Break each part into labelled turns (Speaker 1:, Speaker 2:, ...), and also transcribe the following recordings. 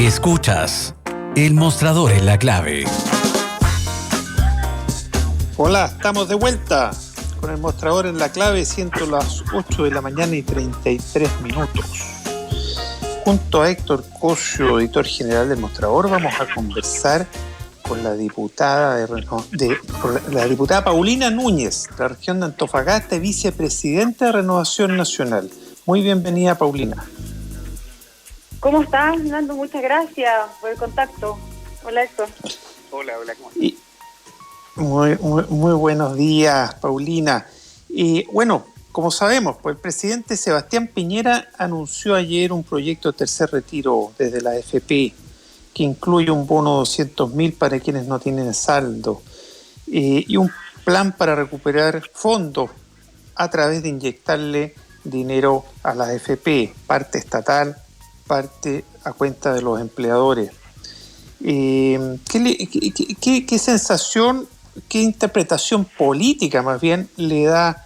Speaker 1: Escuchas El Mostrador en la Clave.
Speaker 2: Hola, estamos de vuelta con El Mostrador en la Clave, siendo las 8 de la mañana y 33 minutos. Junto a Héctor Cosio, editor general del Mostrador, vamos a conversar con la diputada la diputada Paulina Núñez, de la región de Antofagasta y vicepresidenta de Renovación Nacional. Muy bienvenida, Paulina.
Speaker 3: ¿Cómo estás, Nando? Muchas gracias por el contacto. Hola, Héctor.
Speaker 4: Hola, ¿cómo estás?
Speaker 2: Muy buenos días, Paulina. Y bueno, como sabemos, pues el presidente Sebastián Piñera anunció ayer un proyecto de tercer retiro desde la AFP que incluye un bono de 200.000 para quienes no tienen saldo y un plan para recuperar fondos a través de inyectarle dinero a la AFP, parte estatal, parte a cuenta de los empleadores. ¿Qué sensación, qué interpretación política más bien le da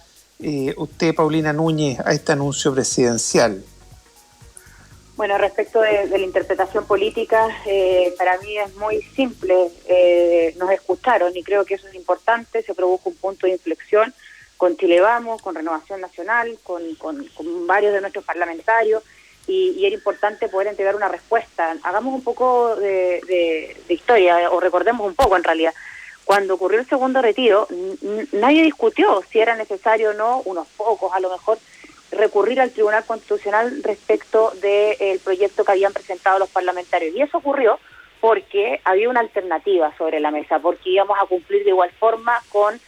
Speaker 2: usted, Paulina Núñez, a este anuncio presidencial?
Speaker 3: Bueno, respecto de la interpretación política, para mí es muy simple. Nos escucharon y creo que eso es importante. Se produjo un punto de inflexión con Chile Vamos, con Renovación Nacional, con varios de nuestros parlamentarios. Y era importante poder entregar una respuesta. Hagamos un poco de historia, o recordemos un poco en realidad. Cuando ocurrió el segundo retiro, nadie discutió si era necesario o no, unos pocos a lo mejor, recurrir al Tribunal Constitucional respecto del proyecto que habían presentado los parlamentarios. Y eso ocurrió porque había una alternativa sobre la mesa, porque íbamos a cumplir de igual forma con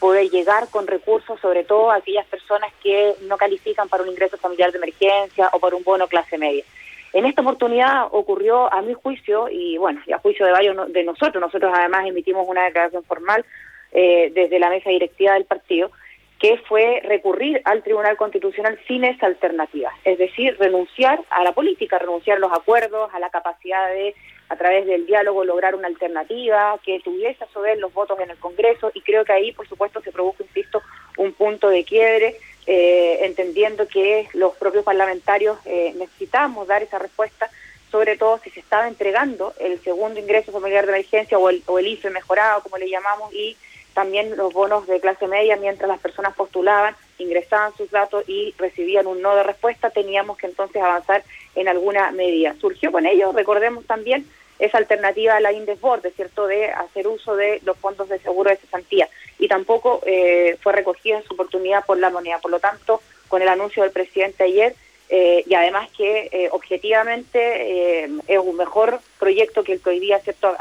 Speaker 3: poder llegar con recursos, sobre todo a aquellas personas que no califican para un ingreso familiar de emergencia o para un bono clase media. En esta oportunidad ocurrió, a mi juicio, y bueno, y a juicio de varios de nosotros además emitimos una declaración formal desde la mesa directiva del partido, que fue recurrir al Tribunal Constitucional sin esa alternativa, es decir, renunciar a la política, renunciar a los acuerdos, a la capacidad de, a través del diálogo, lograr una alternativa que tuviese a su vez los votos en el Congreso, y creo que ahí, por supuesto, se produjo, insisto, un punto de quiebre, entendiendo que los propios parlamentarios necesitamos dar esa respuesta, sobre todo si se estaba entregando el segundo ingreso familiar de emergencia o el IFE mejorado, como le llamamos, y también los bonos de clase media, mientras las personas postulaban, ingresaban sus datos y recibían un no de respuesta, teníamos que entonces avanzar en alguna medida. Surgió con ello, recordemos también, esa alternativa a la Indesborde, ¿cierto?, de hacer uso de los fondos de seguro de cesantía, y tampoco fue recogida en su oportunidad por la moneda. Por lo tanto, con el anuncio del presidente ayer, y además que objetivamente es un mejor proyecto que el que hoy día, ¿cierto?,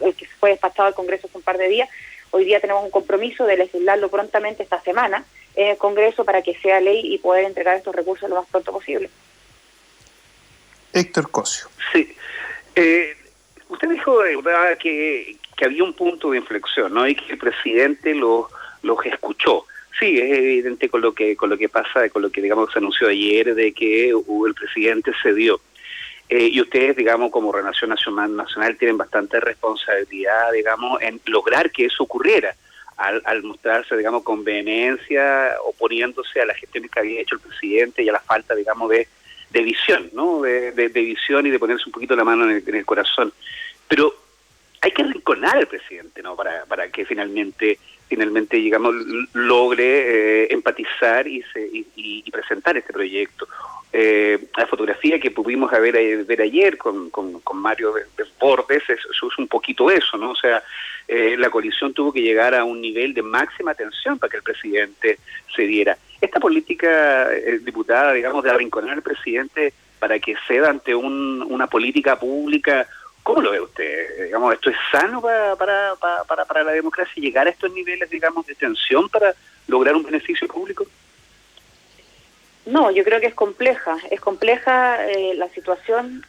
Speaker 3: el que fue despachado al Congreso hace un par de días. Hoy día tenemos un compromiso de legislarlo prontamente esta semana en el Congreso para que sea ley y poder entregar estos recursos lo más pronto posible.
Speaker 2: Héctor Cosio.
Speaker 4: Sí. Usted dijo de verdad que había un punto de inflexión, ¿no? Y que el presidente los escuchó. Sí, es evidente con lo que pasa, con lo que digamos se anunció ayer, de que el presidente cedió. Y ustedes, digamos, como Renovación Nacional tienen bastante responsabilidad, digamos, en lograr que eso ocurriera, al mostrarse, digamos, con vehemencia, oponiéndose a las gestiones que había hecho el presidente y a la falta, digamos, de visión, ¿no? De visión y de ponerse un poquito la mano en el corazón. Pero hay que arrinconar al presidente, ¿no? Para que finalmente digamos, logre empatizar y presentar este proyecto. La fotografía que pudimos ver ayer con Mario Desbordes eso es un poquito eso, ¿no? O sea, la coalición tuvo que llegar a un nivel de máxima tensión para que el presidente cediera. Esta política, diputada, digamos, de arrinconar al presidente para que ceda ante una política pública, ¿cómo lo ve usted? Digamos, ¿esto es sano para la democracia, llegar a estos niveles, digamos, de tensión para lograr un beneficio público?
Speaker 3: No, yo creo que es compleja la situación,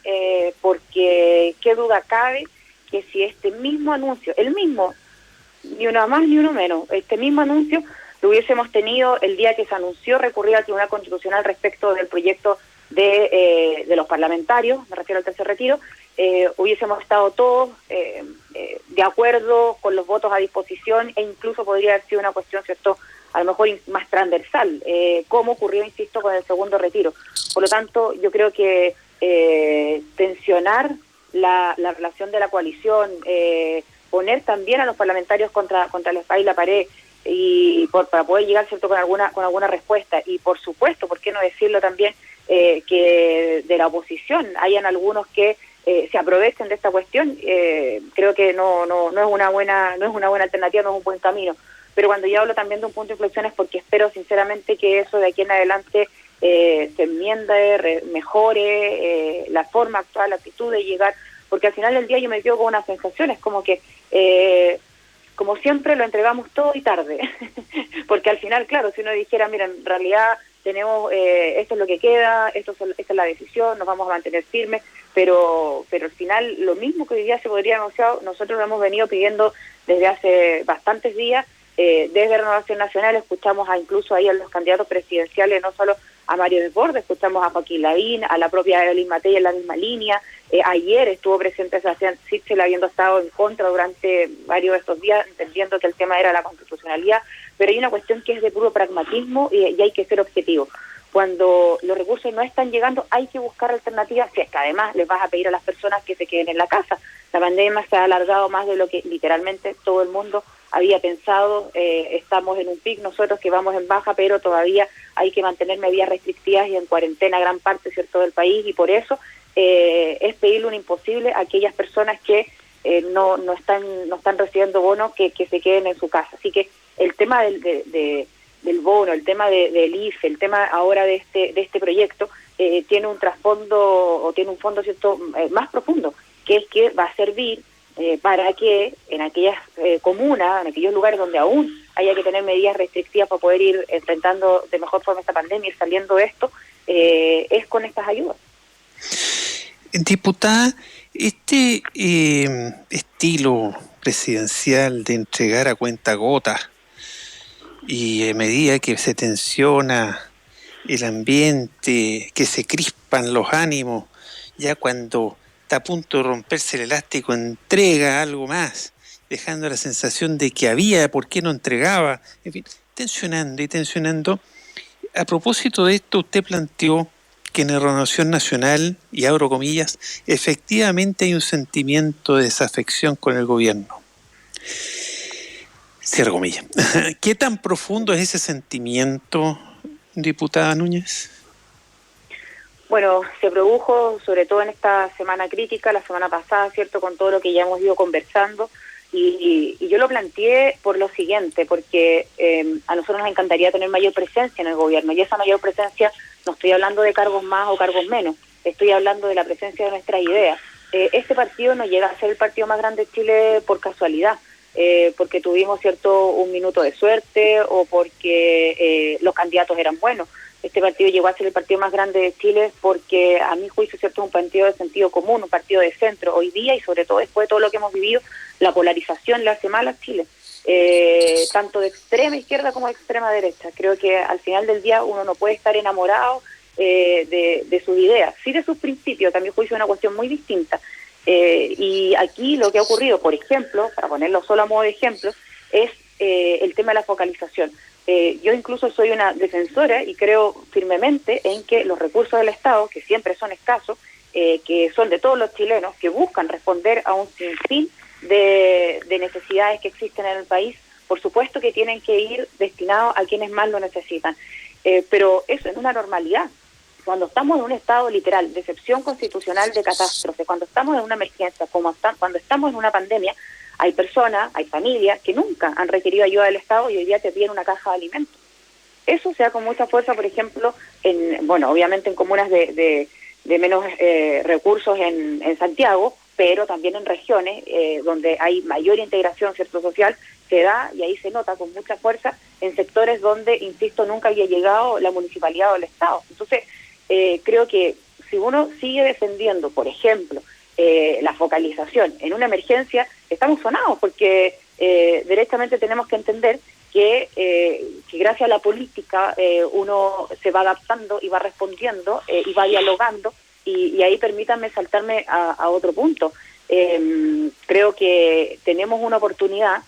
Speaker 3: porque qué duda cabe que si este mismo anuncio, el mismo, ni uno más ni uno menos, este mismo anuncio lo hubiésemos tenido el día que se anunció recurrir al Tribunal Constitucional respecto del proyecto de los parlamentarios, me refiero al tercer retiro, hubiésemos estado todos de acuerdo con los votos a disposición, e incluso podría haber sido una cuestión, ¿cierto?, a lo mejor más transversal, como ocurrió, insisto, con el segundo retiro. Por lo tanto, yo creo que tensionar la relación de la coalición, poner también a los parlamentarios contra la espalda y la pared, y para poder llegar, ¿cierto?, con alguna respuesta. Y por supuesto, ¿por qué no decirlo también, que de la oposición hayan algunos que se aprovechen de esta cuestión? Creo que no es una buena alternativa, no es un buen camino. Pero cuando yo hablo también de un punto de inflexión es porque espero sinceramente que eso de aquí en adelante se enmiende, mejore la forma actual, la actitud de llegar, porque al final del día yo me quedo con una sensación, es como que como siempre lo entregamos todo y tarde, porque al final, claro, si uno dijera, mira, en realidad tenemos esto es lo que queda, esta es la decisión, nos vamos a mantener firmes, pero al final lo mismo que hoy día se podría anunciar, nosotros lo hemos venido pidiendo desde hace bastantes días. Desde Renovación Nacional escuchamos incluso ahí a los candidatos presidenciales, no solo a Mario Desbordes, escuchamos a Joaquín Lavín, a la propia Evelyn Matei en la misma línea. Ayer estuvo presente Sebastián Sichel, habiendo estado en contra durante varios de estos días, entendiendo que el tema era la constitucionalidad, pero hay una cuestión que es de puro pragmatismo y hay que ser objetivo. Cuando los recursos no están llegando, hay que buscar alternativas, si es que además les vas a pedir a las personas que se queden en la casa. La pandemia se ha alargado más de lo que literalmente todo el mundo había pensado. Estamos en un pic nosotros que vamos en baja, pero todavía hay que mantener medidas restrictivas y en cuarentena gran parte, ¿cierto?, del país, y por eso es pedirle un imposible a aquellas personas que no están recibiendo bonos que se queden en su casa. Así que el tema del bono, el tema del IFE, el tema ahora de este proyecto tiene un trasfondo o tiene un fondo, ¿cierto?, más profundo, que es que va a servir para que en aquellas comunas, en aquellos lugares donde aún haya que tener medidas restrictivas para poder ir enfrentando de mejor forma esta pandemia y saliendo de esto, es con estas ayudas.
Speaker 2: Diputada, este estilo presidencial de entregar a cuentagotas y a medida que se tensiona el ambiente, que se crispan los ánimos, ya cuando está a punto de romperse el elástico, entrega algo más, dejando la sensación de que había, ¿por qué no entregaba? En fin, tensionando y tensionando. A propósito de esto, usted planteó que en la Renovación Nacional, y abro comillas, efectivamente hay un sentimiento de desafección con el gobierno. Cierro comillas. ¿Qué tan profundo es ese sentimiento, diputada Núñez?
Speaker 3: Bueno, se produjo sobre todo en esta semana crítica, la semana pasada, ¿cierto?, con todo lo que ya hemos ido conversando, y yo lo planteé por lo siguiente, porque a nosotros nos encantaría tener mayor presencia en el gobierno, y esa mayor presencia, no estoy hablando de cargos más o cargos menos, estoy hablando de la presencia de nuestras ideas. Este partido no llega a ser el partido más grande de Chile por casualidad, porque tuvimos, ¿cierto?, un minuto de suerte o porque los candidatos eran buenos. Este partido llegó a ser el partido más grande de Chile porque, a mi juicio, ¿cierto?, es un partido de sentido común, un partido de centro. Hoy día, y sobre todo después de todo lo que hemos vivido, la polarización le hace mal a Chile, tanto de extrema izquierda como de extrema derecha. Creo que al final del día uno no puede estar enamorado de sus ideas, sí de sus principios, que a mi juicio es una cuestión muy distinta. Y aquí lo que ha ocurrido, por ejemplo, para ponerlo solo a modo de ejemplo, es el tema de la focalización. Yo incluso soy una defensora y creo firmemente en que los recursos del Estado, que siempre son escasos, que son de todos los chilenos, que buscan responder a un sinfín de necesidades que existen en el país, por supuesto que tienen que ir destinados a quienes más lo necesitan. Pero eso es una normalidad. Cuando estamos en un estado literal de excepción constitucional, de catástrofe, cuando estamos en una emergencia, cuando estamos en una pandemia, hay personas, hay familias que nunca han requerido ayuda del Estado y hoy día te piden una caja de alimentos. Eso se da con mucha fuerza, por ejemplo, obviamente en comunas de menos recursos en Santiago, pero también en regiones donde hay mayor integración, ¿cierto?, social, se da y ahí se nota con mucha fuerza en sectores donde, insisto, nunca había llegado la municipalidad o el Estado. Entonces, creo que si uno sigue defendiendo, por ejemplo, la focalización en una emergencia, estamos sonados porque derechamente tenemos que entender que gracias a la política uno se va adaptando y va respondiendo y va dialogando y ahí permítanme saltarme a otro punto. Creo que tenemos una oportunidad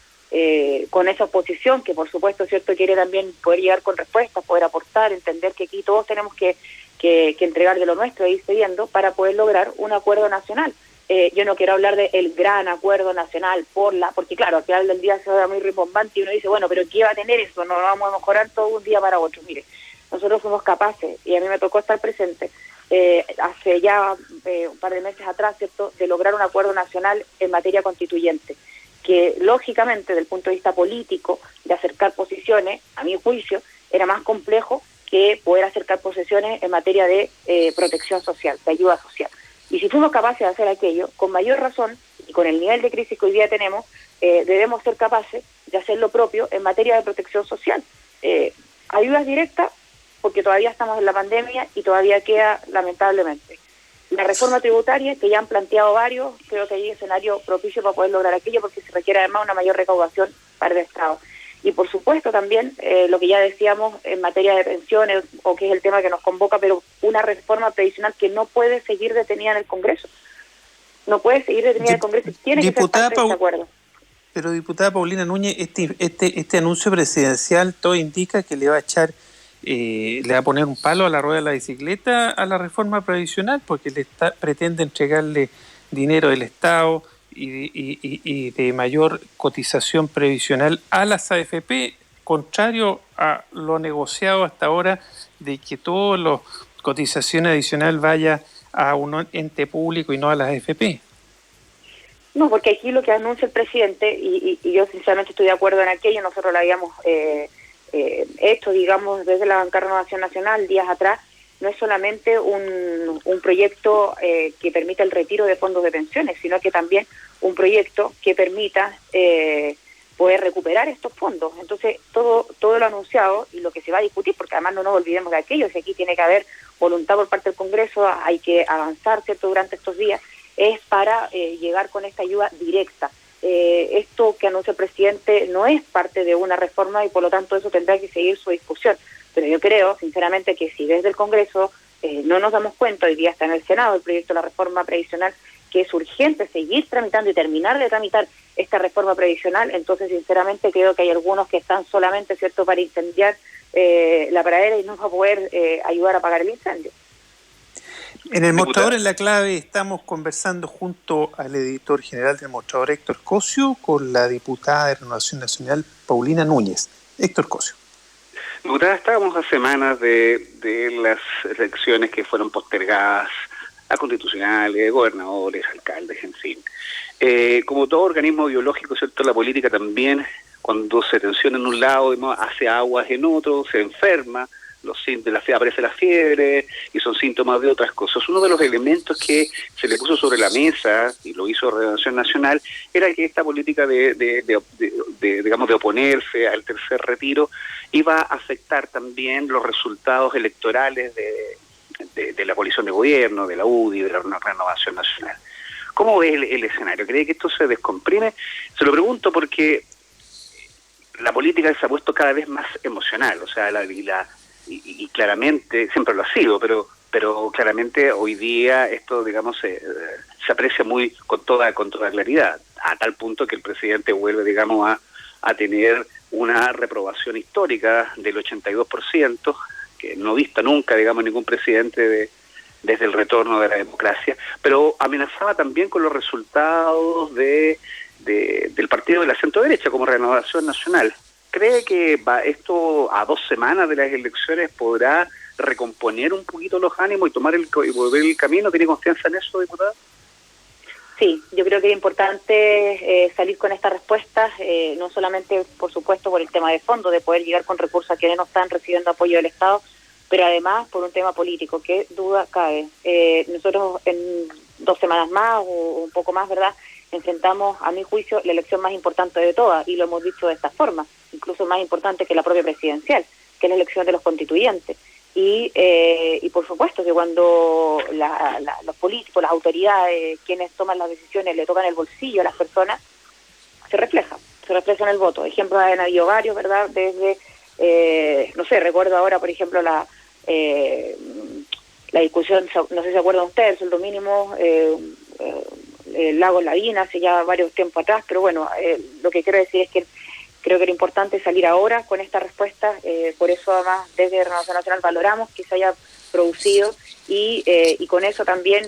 Speaker 3: con esa oposición que por supuesto cierto quiere también poder llegar con respuestas, poder aportar, entender que aquí todos tenemos que entregar de lo nuestro e ir cediendo para poder lograr un acuerdo nacional. Yo no quiero hablar del gran acuerdo nacional porque claro, al final del día se va muy rimbombante y uno dice, bueno, pero ¿qué va a tener eso? No lo vamos a mejorar todo un día para otro. Mire, nosotros somos capaces, y a mí me tocó estar presente hace ya un par de meses atrás, ¿cierto?, de lograr un acuerdo nacional en materia constituyente, que lógicamente, desde el punto de vista político, de acercar posiciones, a mi juicio, era más complejo que poder acercar posiciones en materia de protección social, de ayuda social. Y si fuimos capaces de hacer aquello, con mayor razón, y con el nivel de crisis que hoy día tenemos, debemos ser capaces de hacer lo propio en materia de protección social. Ayudas directas, porque todavía estamos en la pandemia y todavía queda, lamentablemente. La reforma tributaria, que ya han planteado varios, creo que hay escenario propicio para poder lograr aquello, porque se requiere además una mayor recaudación para el Estado. Y por supuesto también lo que ya decíamos en materia de pensiones, o que es el tema que nos convoca, pero una reforma previsional que no puede seguir detenida en el Congreso. No puede seguir detenida en el Congreso, tiene que ser parte de este acuerdo.
Speaker 2: Pero diputada Paulina Núñez, este anuncio presidencial todo indica que le va a echar, le va a poner un palo a la rueda de la bicicleta a la reforma previsional, porque pretende entregarle dinero del Estado y de mayor cotización previsional a las AFP, contrario a lo negociado hasta ahora de que toda la cotización adicional vaya a un ente público y no a las AFP.
Speaker 3: No, porque aquí lo que anuncia el presidente, y yo sinceramente estoy de acuerdo en aquello, nosotros lo habíamos hecho, digamos, desde la Banca de Renovación Nacional días atrás, no es solamente un proyecto que permita el retiro de fondos de pensiones, sino que también un proyecto que permita poder recuperar estos fondos. Entonces, todo lo anunciado y lo que se va a discutir, porque además no nos olvidemos de aquello, si aquí tiene que haber voluntad por parte del Congreso, hay que avanzar, ¿cierto?, durante estos días, es para llegar con esta ayuda directa. Esto que anuncia el presidente no es parte de una reforma y por lo tanto eso tendrá que seguir su discusión. Pero yo creo, sinceramente, que si desde el Congreso no nos damos cuenta, hoy día está en el Senado el proyecto de la reforma previsional, que es urgente seguir tramitando y terminar de tramitar esta reforma previsional, entonces sinceramente creo que hay algunos que están solamente, ¿cierto?, para incendiar la pradera y no va a poder ayudar a apagar el incendio.
Speaker 2: En el Mostrador en la Clave estamos conversando junto al editor general del Mostrador, Héctor Cosio, con la diputada de Renovación Nacional, Paulina Núñez. Héctor Cosio.
Speaker 4: Diputada, estábamos a semanas de las elecciones que fueron postergadas, a constitucionales, gobernadores, alcaldes, en fin. Como todo organismo biológico, ¿cierto?, la política también, cuando se tensiona en un lado, hace aguas en otro, se enferma, aparece la fiebre y son síntomas de otras cosas. Uno de los elementos que se le puso sobre la mesa, y lo hizo Renovación Nacional, era que esta política digamos, de oponerse al tercer retiro iba a afectar también los resultados electorales de la coalición de gobierno, de la UDI, de la Renovación Nacional. ¿Cómo ve el escenario? ¿Cree que esto se descomprime? Se lo pregunto porque la política se ha puesto cada vez más emocional, o sea, y claramente, siempre lo ha sido, pero claramente hoy día esto, digamos, se aprecia muy con toda claridad, a tal punto que el presidente vuelve, digamos, a tener una reprobación histórica del 82%, que no vista nunca, digamos, ningún presidente desde el retorno de la democracia, pero amenazaba también con los resultados del partido de la centro-derecha como Renovación Nacional. ¿Cree que esto a 2 semanas de las elecciones podrá recomponer un poquito los ánimos y volver el camino? ¿Tiene confianza en eso, diputada?
Speaker 3: Sí, yo creo que es importante salir con esta respuesta, no solamente, por supuesto, por el tema de fondo, de poder llegar con recursos a quienes no están recibiendo apoyo del Estado, pero además por un tema político, que duda cabe. Nosotros en 2 semanas más o un poco más, ¿verdad?, enfrentamos, a mi juicio, la elección más importante de todas, y lo hemos dicho de esta forma, incluso más importante que la propia presidencial, que es la elección de los constituyentes. Y por supuesto que cuando los políticos, las autoridades, quienes toman las decisiones, le tocan el bolsillo a las personas, se refleja en el voto. Ejemplos han habido varios, ¿verdad? Desde, no sé, recuerdo ahora, por ejemplo, la discusión, no sé si se acuerdan ustedes, el sueldo mínimo, Lagos Lavina hace ya varios tiempos atrás, pero bueno, lo que quiero decir es que creo que lo importante es salir ahora con esta respuesta, por eso además desde Renovación Nacional valoramos que se haya producido y con eso también,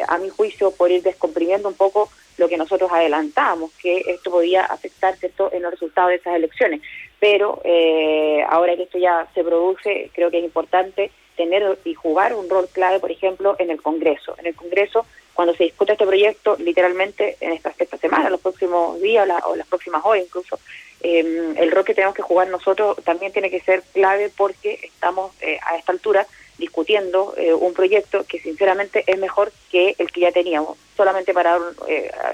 Speaker 3: a mi juicio, por ir descomprimiendo un poco lo que nosotros adelantábamos, que esto podía afectar, ¿cierto?, en los resultados de esas elecciones. Pero ahora que esto ya se produce, creo que es importante tener y jugar un rol clave, por ejemplo, en el Congreso. En el Congreso, cuando se discute este proyecto, literalmente en esta semana, los próximos días o las próximas horas incluso, el rol que tenemos que jugar nosotros también tiene que ser clave porque estamos a esta altura discutiendo un proyecto que sinceramente es mejor que el que ya teníamos. Solamente para dar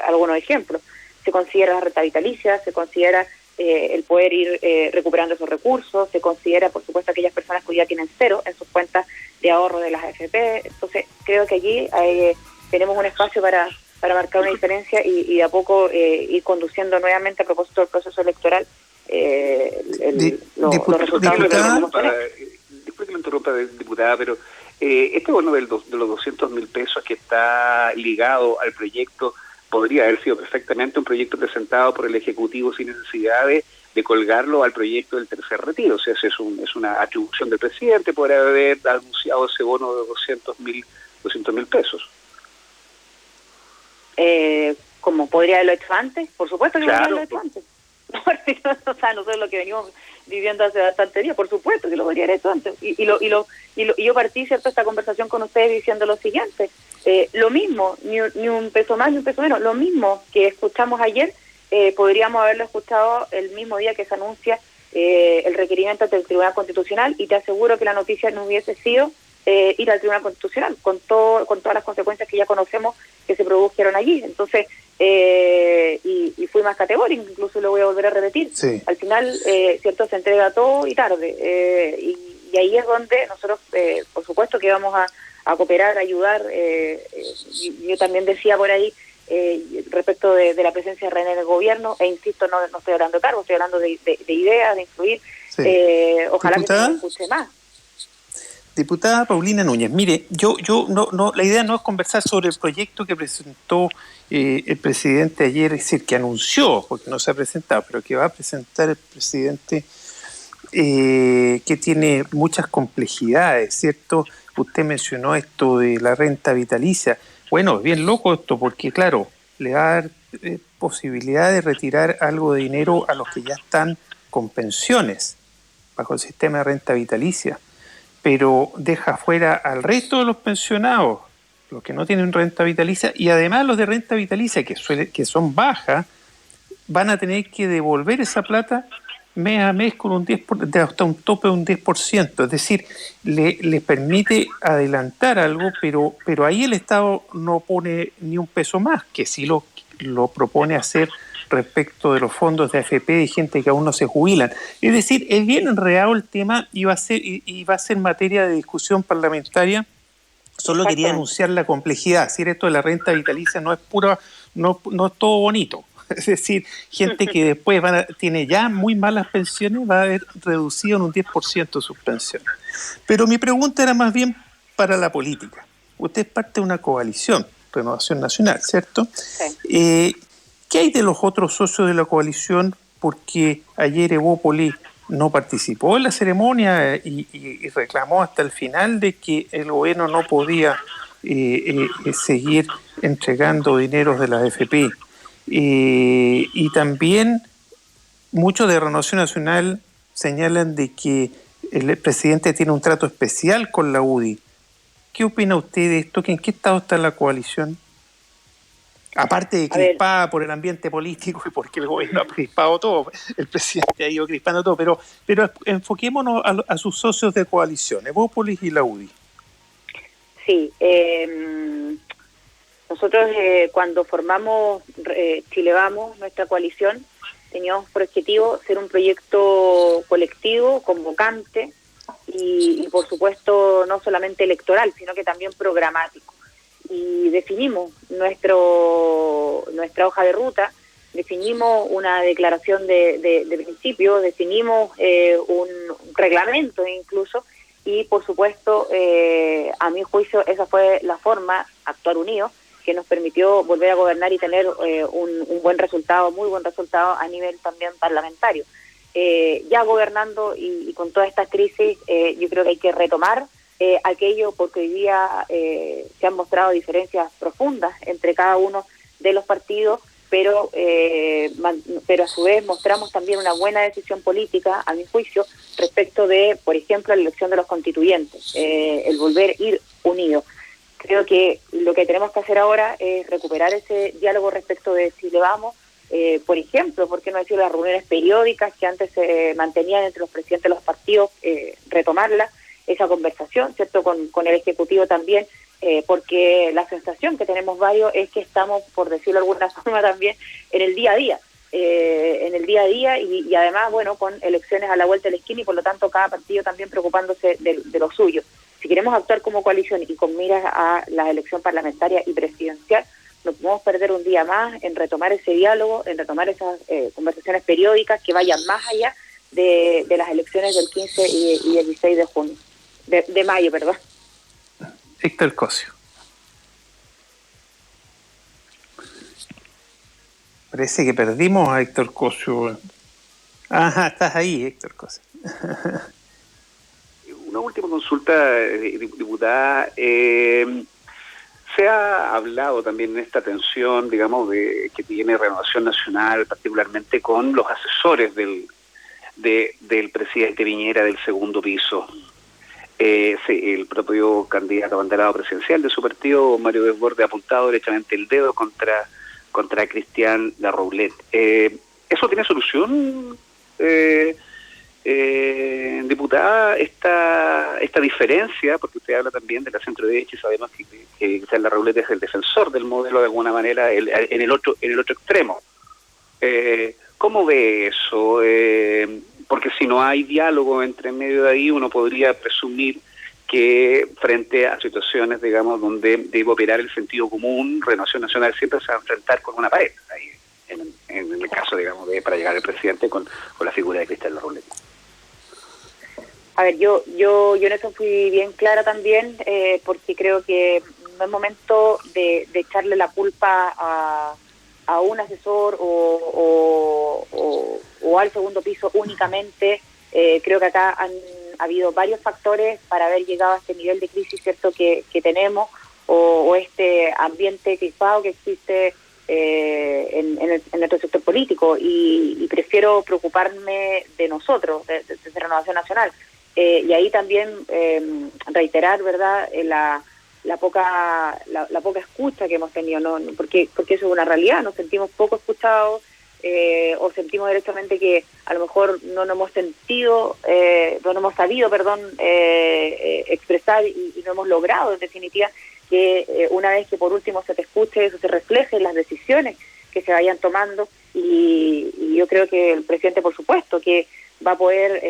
Speaker 3: algunos ejemplos. Se considera la renta vitalicia, se considera el poder ir recuperando esos recursos, se considera, por supuesto, aquellas personas que ya tienen cero en sus cuentas de ahorro de las AFP. Entonces, creo que allí tenemos un espacio para marcar una diferencia y de a poco ir conduciendo nuevamente, a propósito del proceso electoral, los resultados.
Speaker 4: Disculpe que lo interrumpa, diputada, pero este bono de los 200.000 pesos que está ligado al proyecto podría haber sido perfectamente un proyecto presentado por el Ejecutivo sin necesidad de colgarlo al proyecto del tercer retiro. O sea, es una atribución del presidente por haber anunciado ese bono de 200.000 pesos.
Speaker 3: Como podría haberlo hecho antes, por supuesto que
Speaker 4: Claro.
Speaker 3: podría haberlo hecho antes. O sea, nosotros lo que venimos viviendo hace bastante días, por supuesto que lo podría haber hecho antes. Y yo partí, ¿cierto?, esta conversación con ustedes diciendo lo siguiente: lo mismo, ni un peso más ni un peso menos, lo mismo que escuchamos ayer, podríamos haberlo escuchado el mismo día que se anuncia el requerimiento del Tribunal Constitucional, y te aseguro que la noticia no hubiese sido ir al Tribunal Constitucional, con todas las consecuencias que ya conocemos que se produjeron allí. Entonces, y fui más categórico, incluso lo voy a volver a repetir.
Speaker 2: Sí.
Speaker 3: Al final, cierto, se entrega todo y tarde, y ahí es donde nosotros, por supuesto que vamos a cooperar, a ayudar. Yo también decía por ahí, respecto de la presencia de René en el gobierno, e insisto, no estoy hablando de cargo, estoy hablando de ideas, de influir.
Speaker 2: Sí.
Speaker 3: Ojalá
Speaker 2: ¿Diputada?
Speaker 3: que se escuche más.
Speaker 2: Diputada Paulina Núñez, mire, yo no, la idea no es conversar sobre el proyecto que presentó el presidente ayer, es decir, que anunció, porque no se ha presentado, pero que va a presentar el presidente, que tiene muchas complejidades, ¿cierto? Usted mencionó esto de la renta vitalicia. Bueno, es bien loco esto, porque claro, le va a dar posibilidad de retirar algo de dinero a los que ya están con pensiones bajo el sistema de renta vitalicia, pero deja fuera al resto de los pensionados, los que no tienen renta vitalicia, y además los de renta vitalicia, que son bajas, van a tener que devolver esa plata mes a mes con un 10%, hasta un tope de un 10%. Es decir, les permite adelantar algo, pero ahí el Estado no pone ni un peso más, que sí lo propone hacer respecto de los fondos de AFP de gente que aún no se jubilan. Es decir, es bien enredado el tema y va a ser materia de discusión parlamentaria. Solo quería anunciar la complejidad. Es decir, esto de la renta vitalicia no es no es todo bonito. Es decir, gente que después tiene ya muy malas pensiones va a haber reducido en un 10% sus pensiones. Pero mi pregunta era más bien para la política. Usted es parte de una coalición, Renovación Nacional, ¿cierto?
Speaker 3: Sí.
Speaker 2: ¿Qué hay de los otros socios de la coalición? Porque ayer Evópoli no participó en la ceremonia y reclamó hasta el final de que el gobierno no podía seguir entregando dineros de la AFP. Y también muchos de Renovación Nacional señalan de que el presidente tiene un trato especial con la UDI. ¿Qué opina usted de esto? ¿En qué estado está la coalición? Aparte de crispada por el ambiente político y porque el gobierno ha crispado todo, el presidente ha ido crispando todo, pero enfoquémonos a sus socios de coalición, Evópolis y la UDI.
Speaker 3: Sí, nosotros cuando formamos Chile Vamos, nuestra coalición, teníamos por objetivo ser un proyecto colectivo, convocante y por supuesto no solamente electoral, sino que también programático. Y definimos nuestra hoja de ruta, definimos una declaración de principio, definimos un reglamento incluso, y por supuesto, a mi juicio, esa fue la forma, actuar unidos, que nos permitió volver a gobernar y tener un buen resultado, muy buen resultado a nivel también parlamentario. Ya gobernando y con toda esta crisis, yo creo que hay que retomar aquello, porque hoy día se han mostrado diferencias profundas entre cada uno de los partidos, pero a su vez mostramos también una buena decisión política, a mi juicio, respecto de, por ejemplo, la elección de los constituyentes, el volver a ir unidos. Creo que lo que tenemos que hacer ahora es recuperar ese diálogo respecto de si le vamos, por ejemplo, ¿por qué no decir las reuniones periódicas que antes se mantenían entre los presidentes de los partidos, retomarla, esa conversación, ¿cierto?, con el Ejecutivo también, porque la sensación que tenemos varios es que estamos, por decirlo de alguna forma también, en el día a día, y además, bueno, con elecciones a la vuelta de la esquina y por lo tanto cada partido también preocupándose de lo suyo. Si queremos actuar como coalición y con miras a la elección parlamentaria y presidencial, no podemos perder un día más en retomar ese diálogo, en retomar esas conversaciones periódicas que vayan más allá de las elecciones del 15 y el 16 de junio, de mayo, perdón.
Speaker 2: Héctor Cosio. Parece que perdimos a Héctor Cosio. Ajá, estás ahí, Héctor Cosio.
Speaker 4: Una última consulta, diputada. Se ha hablado también en esta tensión, digamos, de que tiene Renovación Nacional, particularmente con los asesores del presidente Piñera del segundo piso. El propio candidato abanderado presidencial de su partido, Mario Desbordes, ha apuntado derechamente el dedo contra Cristian Larroulet. ¿Eso tiene solución, diputada, esta diferencia? Porque usted habla también de la centro-derecha y sabemos que Cristian Larroulet es el defensor del modelo de alguna manera en el otro extremo. ¿Cómo ve eso? Porque si no hay diálogo entre medio de ahí, uno podría presumir que frente a situaciones, digamos, donde debe operar el sentido común, Renovación Nacional siempre se va a enfrentar con una pared, ahí, en el caso, digamos, para llegar al presidente con la figura de Cristian Larroulet.
Speaker 3: A ver, yo en eso fui bien clara también, porque creo que no es momento de echarle la culpa a un asesor o al segundo piso únicamente. Creo que acá han habido varios factores para haber llegado a este nivel de crisis, cierto, que tenemos, o este ambiente crispado que existe en nuestro sector político, y prefiero preocuparme de nosotros, de Renovación Nacional. Y ahí también reiterar, ¿verdad?, la poca escucha que hemos tenido, ¿no? Porque eso es una realidad, nos sentimos poco escuchados, o sentimos directamente que a lo mejor no nos hemos sabido expresar y no hemos logrado, en definitiva, que una vez que por último se te escuche, eso se refleje en las decisiones que se vayan tomando, y yo creo que el presidente, por supuesto, que va a poder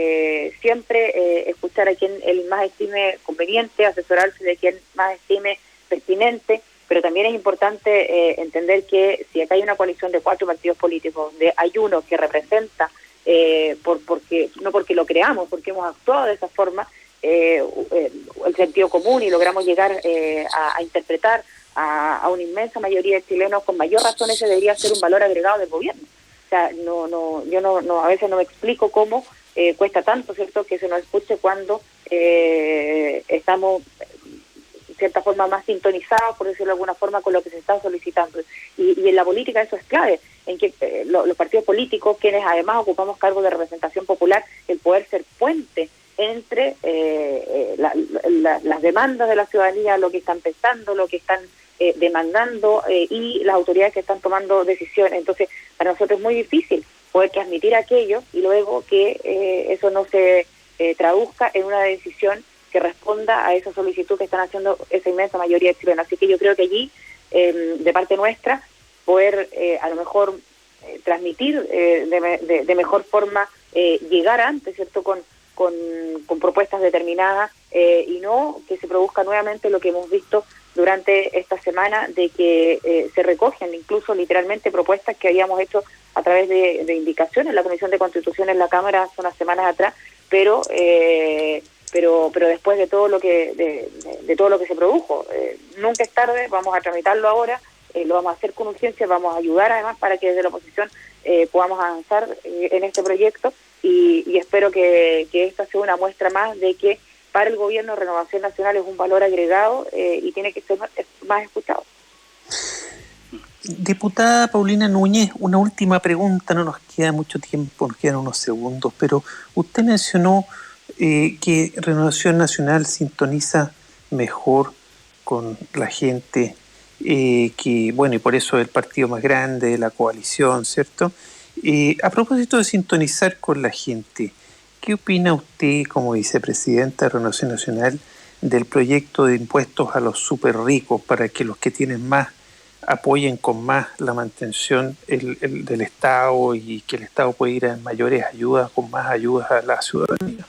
Speaker 3: siempre escuchar a quien él más estime conveniente, asesorarse de quien más estime pertinente, pero también es importante entender que si acá hay una coalición de 4 partidos políticos, donde hay uno que representa, no porque lo creamos, porque hemos actuado de esa forma, el sentido común, y logramos llegar a interpretar a una inmensa mayoría de chilenos, con mayor razón ese debería ser un valor agregado del gobierno. O sea, yo a veces no me explico cómo cuesta tanto, ¿cierto?, que se nos escuche cuando estamos de cierta forma más sintonizados, por decirlo de alguna forma, con lo que se está solicitando. Y en la política eso es clave, en que los partidos políticos, quienes además ocupamos cargos de representación popular, el poder ser puente entre las demandas de la ciudadanía, lo que están pensando, lo que están demandando, y las autoridades que están tomando decisiones. Entonces, para nosotros es muy difícil poder transmitir aquello y luego que eso no se traduzca en una decisión que responda a esa solicitud que están haciendo esa inmensa mayoría de chilenos. Así que yo creo que allí, de parte nuestra, poder a lo mejor transmitir de mejor forma, llegar antes, ¿cierto?, con propuestas determinadas, y no que se produzca nuevamente lo que hemos visto durante esta semana, de que se recogen incluso literalmente propuestas que habíamos hecho a través de indicaciones en la Comisión de Constitución en la Cámara hace unas semanas atrás, pero pero después de todo lo que de todo lo que se produjo. Nunca es tarde, vamos a tramitarlo ahora, lo vamos a hacer con urgencia, vamos a ayudar además para que desde la oposición podamos avanzar en este proyecto y espero que esta sea una muestra más de que para el gobierno Renovación Nacional es un valor agregado y tiene que ser más escuchado.
Speaker 2: Diputada Paulina Núñez, una última pregunta, no nos queda mucho tiempo, nos quedan unos segundos, pero usted mencionó que Renovación Nacional sintoniza mejor con la gente, que bueno, y por eso es el partido más grande de la coalición, ¿cierto? A propósito de sintonizar con la gente, ¿qué opina usted como vicepresidenta de Renovación Nacional del proyecto de impuestos a los súper ricos para que los que tienen más apoyen con más la mantención del Estado y que el Estado pueda ir a mayores ayudas, con más ayudas a la ciudadanía?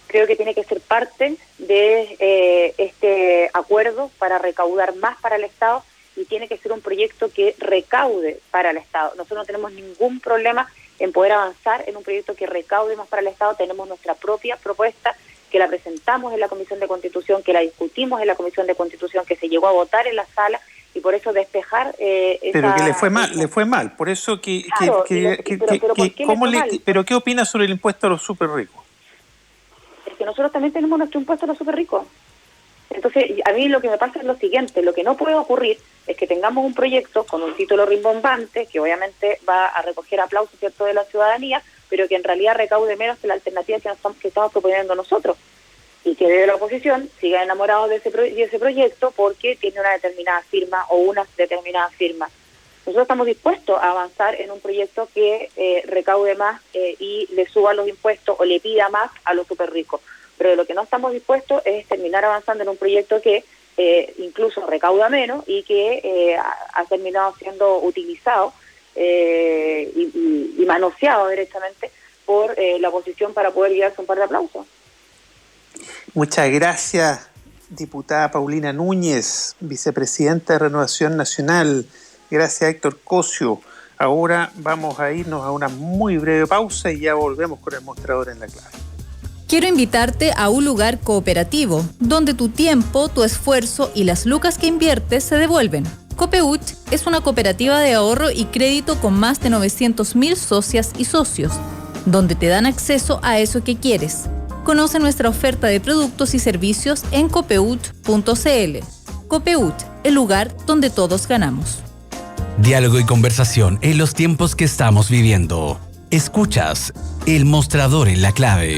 Speaker 3: Creo que tiene que ser parte de este acuerdo para recaudar más para el Estado y tiene que ser un proyecto que recaude para el Estado. Nosotros no tenemos ningún problema en poder avanzar en un proyecto que recaude más para el Estado. Tenemos nuestra propia propuesta que la presentamos en la Comisión de Constitución, que la discutimos en la Comisión de Constitución, que se llegó a votar en la sala y por eso despejar
Speaker 2: pero que le fue mal, por eso pero ¿qué opina sobre el impuesto a los súper ricos?
Speaker 3: Es que nosotros también tenemos nuestro impuesto a los súper ricos. Entonces, a mí lo que me pasa es lo siguiente, lo que no puede ocurrir es que tengamos un proyecto con un título rimbombante, que obviamente va a recoger aplausos, ¿cierto?, de la ciudadanía, pero que en realidad recaude menos que la alternativa que estamos proponiendo nosotros. Y que desde la oposición sigan enamorados de ese proyecto porque tiene una determinada firma o unas determinadas firmas. Nosotros estamos dispuestos a avanzar en un proyecto que recaude más y le suba los impuestos o le pida más a los súper ricos. Pero de lo que no estamos dispuestos es terminar avanzando en un proyecto que incluso recauda menos y que ha terminado siendo utilizado y manoseado derechamente por la oposición para poder llevarse un par de aplausos.
Speaker 2: Muchas gracias, diputada Paulina Núñez, vicepresidenta de Renovación Nacional. Gracias, Héctor Cosio. Ahora vamos a irnos a una muy breve pausa y ya volvemos con el mostrador en la clave.
Speaker 5: Quiero invitarte a un lugar cooperativo, donde tu tiempo, tu esfuerzo y las lucas que inviertes se devuelven. Copeuch es una cooperativa de ahorro y crédito con más de 900.000 socias y socios, donde te dan acceso a eso que quieres. Conoce nuestra oferta de productos y servicios en copeuch.cl. Copeuch, el lugar donde todos ganamos.
Speaker 1: Diálogo y conversación en los tiempos que estamos viviendo. Escuchas El Mostrador en la Clave.